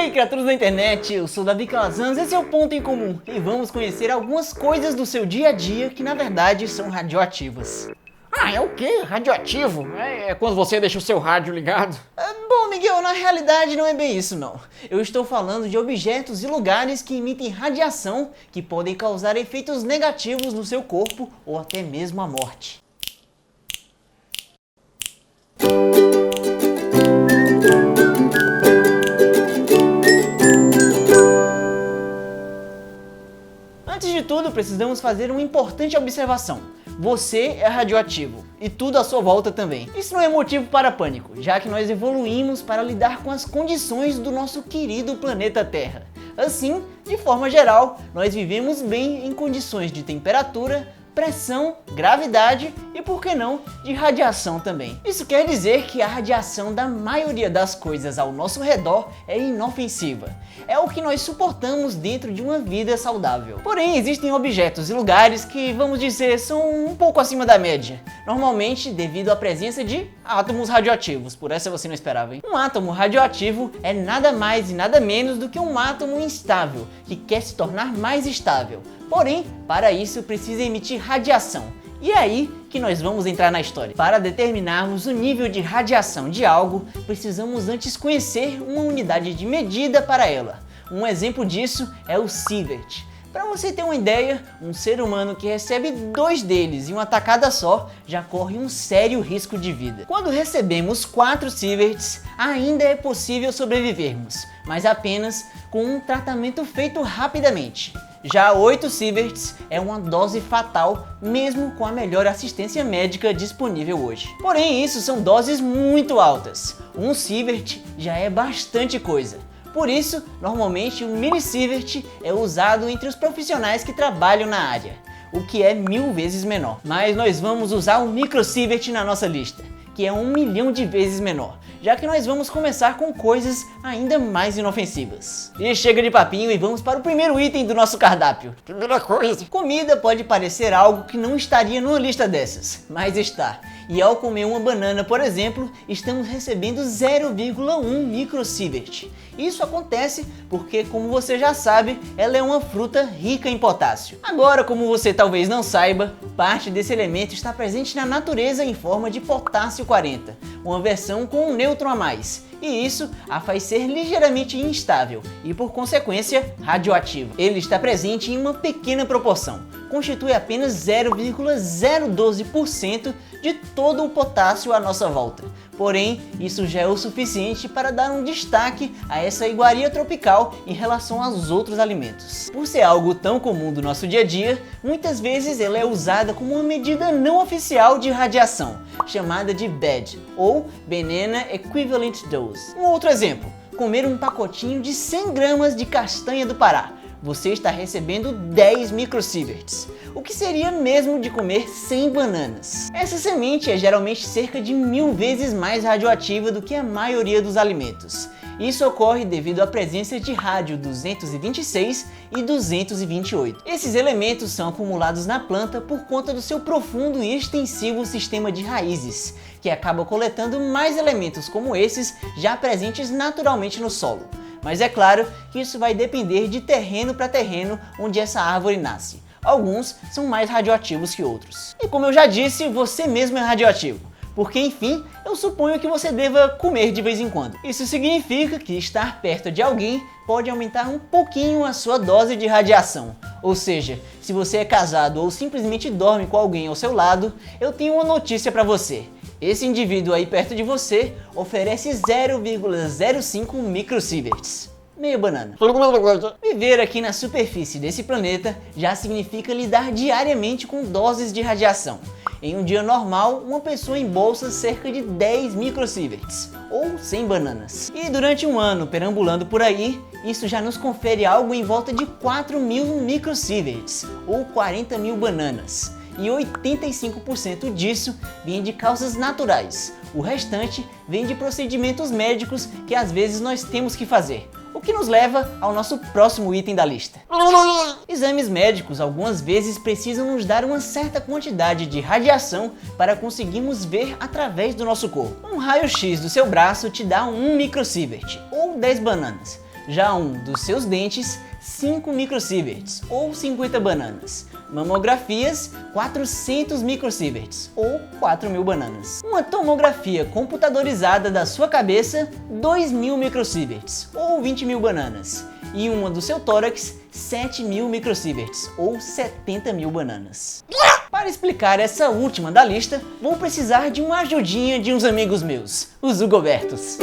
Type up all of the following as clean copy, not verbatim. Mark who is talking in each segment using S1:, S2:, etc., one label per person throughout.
S1: aí, criaturas da internet, eu sou Davi Calazans, esse é o Ponto em Comum e vamos conhecer algumas coisas do seu dia a dia que na verdade são radioativas.
S2: Ah, é o quê? Radioativo? É quando você deixa o seu rádio ligado?
S1: Bom, Miguel, na realidade não é bem isso não. Eu estou falando de objetos e lugares que emitem radiação que podem causar efeitos negativos no seu corpo ou até mesmo a morte. Antes de tudo, precisamos fazer uma importante observação. Você é radioativo e tudo à sua volta também. Isso não é motivo para pânico, já que nós evoluímos para lidar com as condições do nosso querido planeta Terra. Assim, de forma geral, nós vivemos bem em condições de temperatura, pressão, gravidade e, por que não, de radiação também. Isso quer dizer que a radiação da maioria das coisas ao nosso redor é inofensiva. É o que nós suportamos dentro de uma vida saudável. Porém, existem objetos e lugares que, vamos dizer, são um pouco acima da média. Normalmente devido à presença de átomos radioativos. Por essa você não esperava, hein? Um átomo radioativo é nada mais e nada menos do que um átomo instável, que quer se tornar mais estável. Porém, para isso precisa emitir radiação. E é aí que nós vamos entrar na história. Para determinarmos o nível de radiação de algo, precisamos antes conhecer uma unidade de medida para ela. Um exemplo disso é o sievert. Para você ter uma ideia, um ser humano que recebe 2 deles em uma tacada só já corre um sério risco de vida. Quando recebemos 4 sieverts, ainda é possível sobrevivermos, mas apenas com um tratamento feito rapidamente. Já 8 sieverts é uma dose fatal, mesmo com a melhor assistência médica disponível hoje. Porém, isso são doses muito altas. Um sievert já é bastante coisa. Por isso, normalmente um mini-sievert é usado entre os profissionais que trabalham na área, o que é 1000 vezes menor. Mas nós vamos usar o micro-sievert na nossa lista, que é 1 milhão de vezes menor, já que nós vamos começar com coisas ainda mais inofensivas. E chega de papinho e vamos para o primeiro item do nosso cardápio.
S2: Primeira coisa.
S1: Comida pode parecer algo que não estaria numa lista dessas, mas está. E ao comer uma banana, por exemplo, estamos recebendo 0,1 microsievert. Isso acontece porque, como você já sabe, ela é uma fruta rica em potássio. Agora, como você talvez não saiba, parte desse elemento está presente na natureza em forma de potássio 40, uma versão com um nêutron a mais. E isso a faz ser ligeiramente instável e, por consequência, radioativo. Ele está presente em uma pequena proporção, constitui apenas 0,012% de todo o potássio à nossa volta. Porém, isso já é o suficiente para dar um destaque a essa iguaria tropical em relação aos outros alimentos. Por ser algo tão comum do nosso dia a dia, muitas vezes ela é usada como uma medida não oficial de radiação, chamada de BED, ou Banana Equivalent Dose. Um outro exemplo, comer um pacotinho de 100 gramas de castanha do Pará. Você está recebendo 10 microsieverts, o que seria mesmo de comer 100 bananas. Essa semente é geralmente cerca de 1000 vezes mais radioativa do que a maioria dos alimentos. Isso ocorre devido à presença de rádio 226 e 228. Esses elementos são acumulados na planta por conta do seu profundo e extensivo sistema de raízes, que acaba coletando mais elementos como esses já presentes naturalmente no solo. Mas é claro que isso vai depender de terreno para terreno onde essa árvore nasce. Alguns são mais radioativos que outros. E como eu já disse, você mesmo é radioativo. Porque, enfim, eu suponho que você deva comer de vez em quando. Isso significa que estar perto de alguém pode aumentar um pouquinho a sua dose de radiação. Ou seja, se você é casado ou simplesmente dorme com alguém ao seu lado, eu tenho uma notícia para você. Esse indivíduo aí perto de você oferece 0,05 microsieverts. Meia banana. Viver aqui na superfície desse planeta já significa lidar diariamente com doses de radiação. Em um dia normal, uma pessoa embolsa cerca de 10 microsieverts, ou 100 bananas. E durante um ano perambulando por aí, isso já nos confere algo em volta de 4.000 microsieverts, ou 40.000 bananas. E 85% disso vem de causas naturais. O restante vem de procedimentos médicos que às vezes nós temos que fazer. O que nos leva ao nosso próximo item da lista. Exames médicos algumas vezes precisam nos dar uma certa quantidade de radiação para conseguirmos ver através do nosso corpo. Um raio-x do seu braço te dá 1 microsievert, ou 10 bananas. Já um dos seus dentes, 5 microsieverts, ou 50 bananas. Mamografias, 400 microsieverts, ou 4.000 bananas. Uma tomografia computadorizada da sua cabeça, 2.000 microsieverts, ou 20.000 bananas. E uma do seu tórax, 7.000 microsieverts, ou 70.000 bananas. Para explicar essa última da lista, vou precisar de uma ajudinha de uns amigos meus, os Hugobertos.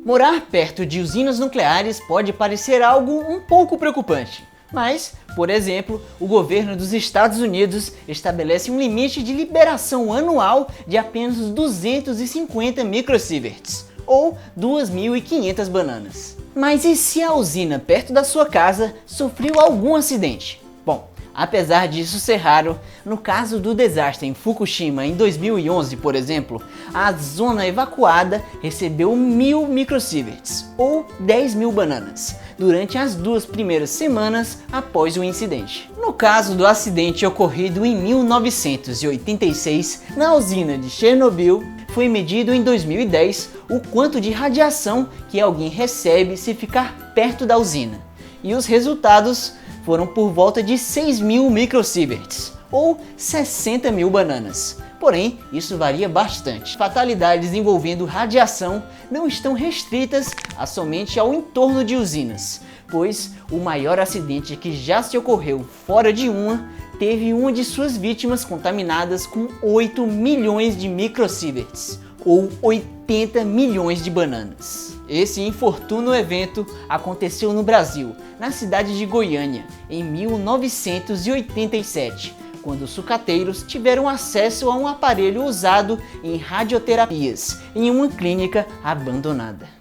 S1: Morar perto de usinas nucleares pode parecer algo um pouco preocupante. Mas, por exemplo, o governo dos Estados Unidos estabelece um limite de liberação anual de apenas 250 microsieverts, ou 2.500 bananas. Mas e se a usina perto da sua casa sofreu algum acidente? Bom, apesar disso ser raro, no caso do desastre em Fukushima em 2011, por exemplo, a zona evacuada recebeu 1.000 microsieverts, ou 10.000 bananas, durante as 2 primeiras semanas após o incidente. No caso do acidente ocorrido em 1986, na usina de Chernobyl, foi medido em 2010 o quanto de radiação que alguém recebe se ficar perto da usina. E os resultados foram por volta de 6.000 microsieverts, ou 60.000 bananas. Porém, isso varia bastante. Fatalidades envolvendo radiação não estão restritas a somente ao entorno de usinas, pois o maior acidente que já se ocorreu fora de uma teve uma de suas vítimas contaminadas com 8 milhões de microsieverts, ou 80 milhões de bananas. Esse infortúnio evento aconteceu no Brasil, na cidade de Goiânia, em 1987, quando os sucateiros tiveram acesso a um aparelho usado em radioterapias em uma clínica abandonada.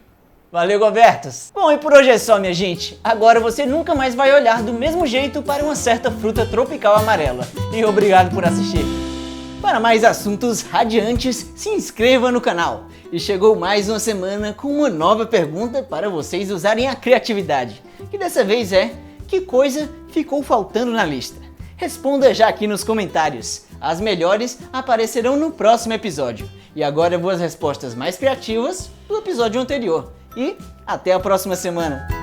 S1: Valeu, Gobertos! Bom, e por hoje é só, minha gente. Agora você nunca mais vai olhar do mesmo jeito para uma certa fruta tropical amarela. E obrigado por assistir. Para mais assuntos radiantes, se inscreva no canal. E chegou mais uma semana com uma nova pergunta para vocês usarem a criatividade, que dessa vez é: que coisa ficou faltando na lista? Responda já aqui nos comentários. As melhores aparecerão no próximo episódio. E agora eu vou às respostas mais criativas do episódio anterior. E até a próxima semana!